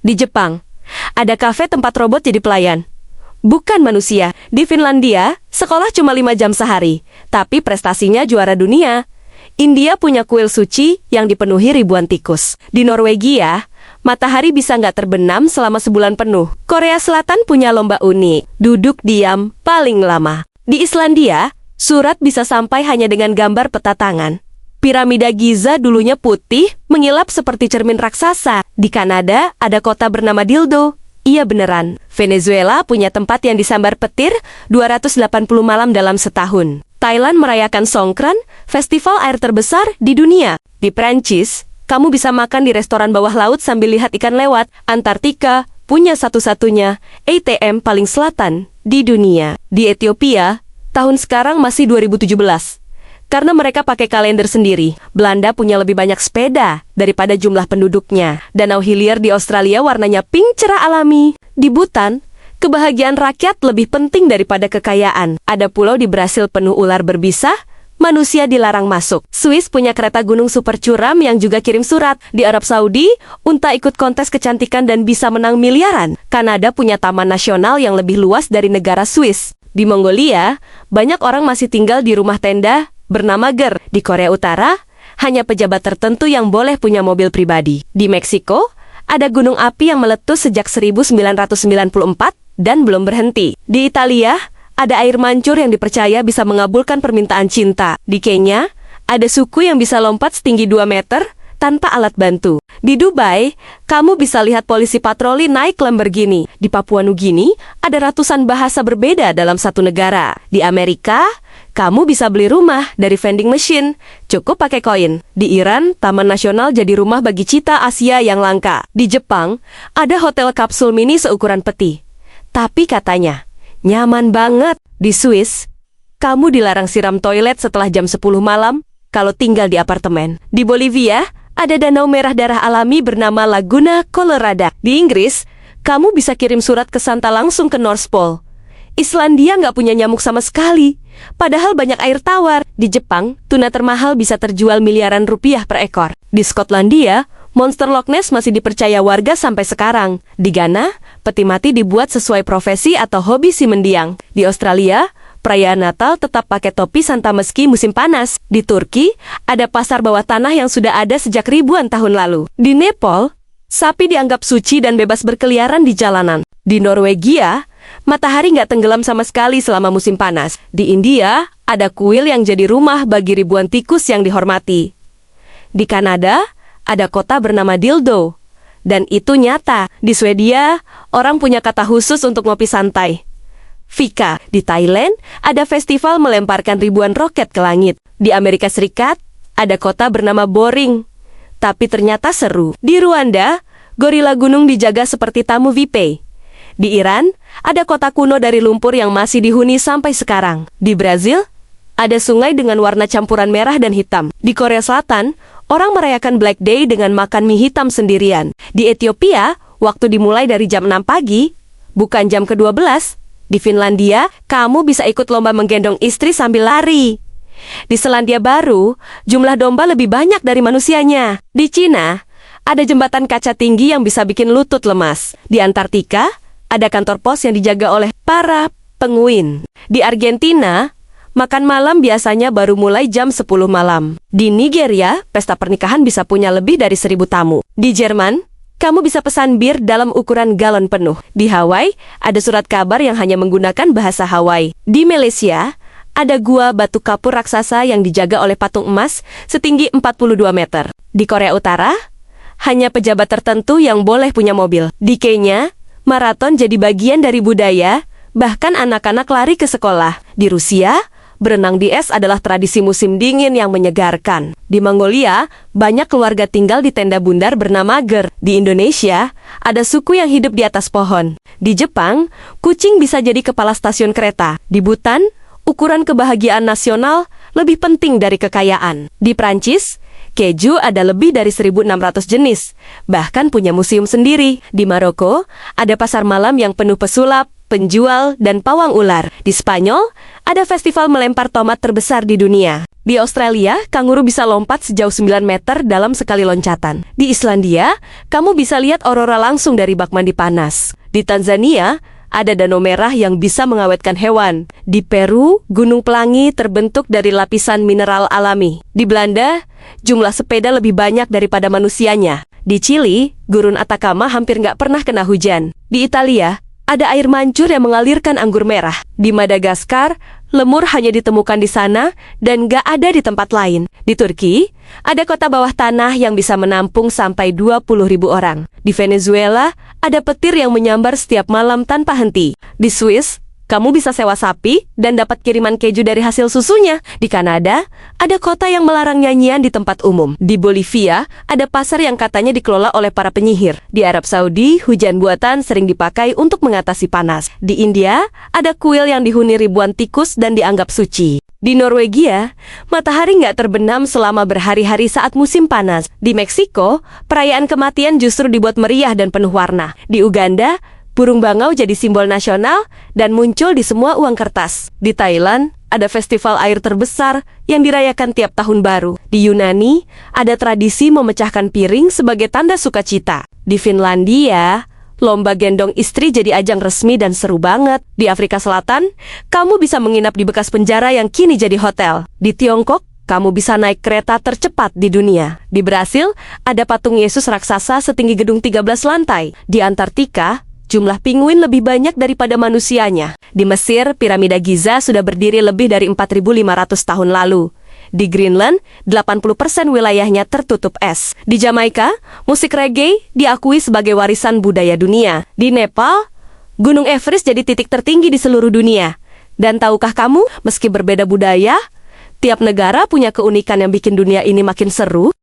Di Jepang, ada kafe tempat robot jadi pelayan. Bukan manusia. Di Finlandia, sekolah cuma 5 jam sehari, tapi prestasinya juara dunia. India punya kuil suci yang dipenuhi ribuan tikus. Di Norwegia, matahari bisa nggak terbenam selama sebulan penuh. Korea Selatan punya lomba unik, duduk diam paling lama. Di Islandia, surat bisa sampai hanya dengan gambar peta tangan. Piramida Giza dulunya putih, mengilap seperti cermin raksasa. Di Kanada, ada kota bernama Dildo. Iya beneran. Venezuela punya tempat yang disambar petir 280 malam dalam setahun. Thailand merayakan Songkran, festival air terbesar di dunia. Di Prancis, kamu bisa makan di restoran bawah laut sambil lihat ikan lewat. Antartika punya satu-satunya ATM paling selatan di dunia. Di Ethiopia, tahun sekarang masih 2017. Karena mereka pakai kalender sendiri, Belanda punya lebih banyak sepeda daripada jumlah penduduknya. Danau Hillier di Australia warnanya pink cerah alami. Di Bhutan, kebahagiaan rakyat lebih penting daripada kekayaan. Ada pulau di Brasil penuh ular berbisa, manusia dilarang masuk. Swiss punya kereta gunung super curam yang juga kirim surat. Di Arab Saudi, unta ikut kontes kecantikan dan bisa menang miliaran. Kanada punya taman nasional yang lebih luas dari negara Swiss. Di Mongolia, banyak orang masih tinggal di rumah tenda bernama Ger. Di Korea Utara, hanya pejabat tertentu yang boleh punya mobil pribadi. Di Meksiko, ada gunung api yang meletus sejak 1994 dan belum berhenti. Di Italia, ada air mancur yang dipercaya bisa mengabulkan permintaan cinta. Di Kenya, ada suku yang bisa lompat setinggi 2 meter tanpa alat bantu. Di Dubai, kamu bisa lihat polisi patroli naik Lamborghini. Di Papua Nugini, ada ratusan bahasa berbeda dalam satu negara. Di Amerika, kamu bisa beli rumah dari vending machine, cukup pakai koin. Di Iran, Taman Nasional jadi rumah bagi cita Asia yang langka. Di Jepang, ada hotel kapsul mini seukuran peti. Tapi katanya, nyaman banget. Di Swiss, kamu dilarang siram toilet setelah jam 10 malam kalau tinggal di apartemen. Di Bolivia, ada danau merah darah alami bernama Laguna Colorada. Di Inggris, kamu bisa kirim surat ke Santa langsung ke North Pole. Islandia nggak punya nyamuk sama sekali, padahal banyak air tawar. Di Jepang, tuna termahal bisa terjual miliaran rupiah per ekor. Di Skotlandia, monster Loch Ness masih dipercaya warga sampai sekarang. Di Ghana, peti mati dibuat sesuai profesi atau hobi si mendiang. Di Australia, perayaan Natal tetap pakai topi Santa meski musim panas. Di Turki, ada pasar bawah tanah yang sudah ada sejak ribuan tahun lalu. Di Nepal, sapi dianggap suci dan bebas berkeliaran di jalanan. Di Norwegia, matahari nggak tenggelam sama sekali selama musim panas. Di India, ada kuil yang jadi rumah bagi ribuan tikus yang dihormati. Di Kanada, ada kota bernama Dildo. Dan itu nyata. Di Swedia, orang punya kata khusus untuk ngopi santai. Fika. Di Thailand, ada festival melemparkan ribuan roket ke langit. Di Amerika Serikat, ada kota bernama Boring. Tapi ternyata seru. Di Rwanda, gorila gunung dijaga seperti tamu VIP. Di Iran, ada kota kuno dari lumpur yang masih dihuni sampai sekarang. Di Brazil, ada sungai dengan warna campuran merah dan hitam. Di Korea Selatan, orang merayakan Black Day dengan makan mie hitam sendirian. Di Ethiopia, waktu dimulai dari jam 6 pagi, bukan jam ke-12. Di Finlandia, kamu bisa ikut lomba menggendong istri sambil lari. Di Selandia Baru, jumlah domba lebih banyak dari manusianya. Di Cina, ada jembatan kaca tinggi yang bisa bikin lutut lemas. Di Antartika, ada kantor pos yang dijaga oleh para penguin. Di Argentina, makan malam biasanya baru mulai jam 10 malam. Di Nigeria, pesta pernikahan bisa punya lebih dari 1.000 tamu. Di Jerman, kamu bisa pesan bir dalam ukuran galon penuh. Di Hawaii, ada surat kabar yang hanya menggunakan bahasa Hawaii. Di Malaysia, ada gua batu kapur raksasa yang dijaga oleh patung emas setinggi 42 meter. Di Korea Utara, hanya pejabat tertentu yang boleh punya mobil. Di Kenya, maraton jadi bagian dari budaya, bahkan anak-anak lari ke sekolah. Di Rusia, berenang di es adalah tradisi musim dingin yang menyegarkan. Di Mongolia, banyak keluarga tinggal di tenda bundar bernama Ger. Di Indonesia, ada suku yang hidup di atas pohon. Di Jepang, kucing bisa jadi kepala stasiun kereta. Di Bhutan, ukuran kebahagiaan nasional lebih penting dari kekayaan. Di Prancis, keju ada lebih dari 1.600 jenis, bahkan punya museum sendiri. Di Maroko, ada pasar malam yang penuh pesulap, penjual, dan pawang ular. Di Spanyol, ada festival melempar tomat terbesar di dunia. Di Australia, kanguru bisa lompat sejauh 9 meter dalam sekali loncatan. Di Islandia, kamu bisa lihat aurora langsung dari bak mandi panas. Di Tanzania, ada danau merah yang bisa mengawetkan hewan. Di Peru, gunung pelangi terbentuk dari lapisan mineral alami. Di Belanda, jumlah sepeda lebih banyak daripada manusianya. Di Chili, gurun Atacama hampir nggak pernah kena hujan. Di Italia, ada air mancur yang mengalirkan anggur merah. Di Madagaskar, lemur hanya ditemukan di sana dan nggak ada di tempat lain. Di Turki, ada kota bawah tanah yang bisa menampung sampai 20.000 orang. Di Venezuela, ada petir yang menyambar setiap malam tanpa henti. Di Swiss, kamu bisa sewa sapi dan dapat kiriman keju dari hasil susunya. Di Kanada, ada kota yang melarang nyanyian di tempat umum. Di Bolivia, ada pasar yang katanya dikelola oleh para penyihir. Di Arab Saudi, hujan buatan sering dipakai untuk mengatasi panas. Di India, ada kuil yang dihuni ribuan tikus dan dianggap suci. Di Norwegia, matahari nggak terbenam selama berhari-hari saat musim panas. Di Meksiko, perayaan kematian justru dibuat meriah dan penuh warna. Di Uganda, burung bangau jadi simbol nasional dan muncul di semua uang kertas. Di Thailand, ada festival air terbesar yang dirayakan tiap tahun baru. Di Yunani, ada tradisi memecahkan piring sebagai tanda sukacita. Di Finlandia, lomba gendong istri jadi ajang resmi dan seru banget. Di Afrika Selatan, kamu bisa menginap di bekas penjara yang kini jadi hotel. Di Tiongkok, kamu bisa naik kereta tercepat di dunia. Di Brasil, ada patung Yesus raksasa setinggi gedung 13 lantai. Di Antartika, jumlah penguin lebih banyak daripada manusianya. Di Mesir, piramida Giza sudah berdiri lebih dari 4.500 tahun lalu. Di Greenland, 80% wilayahnya tertutup es. Di Jamaika, musik reggae diakui sebagai warisan budaya dunia. Di Nepal, Gunung Everest jadi titik tertinggi di seluruh dunia. Dan tahukah kamu, meski berbeda budaya, tiap negara punya keunikan yang bikin dunia ini makin seru?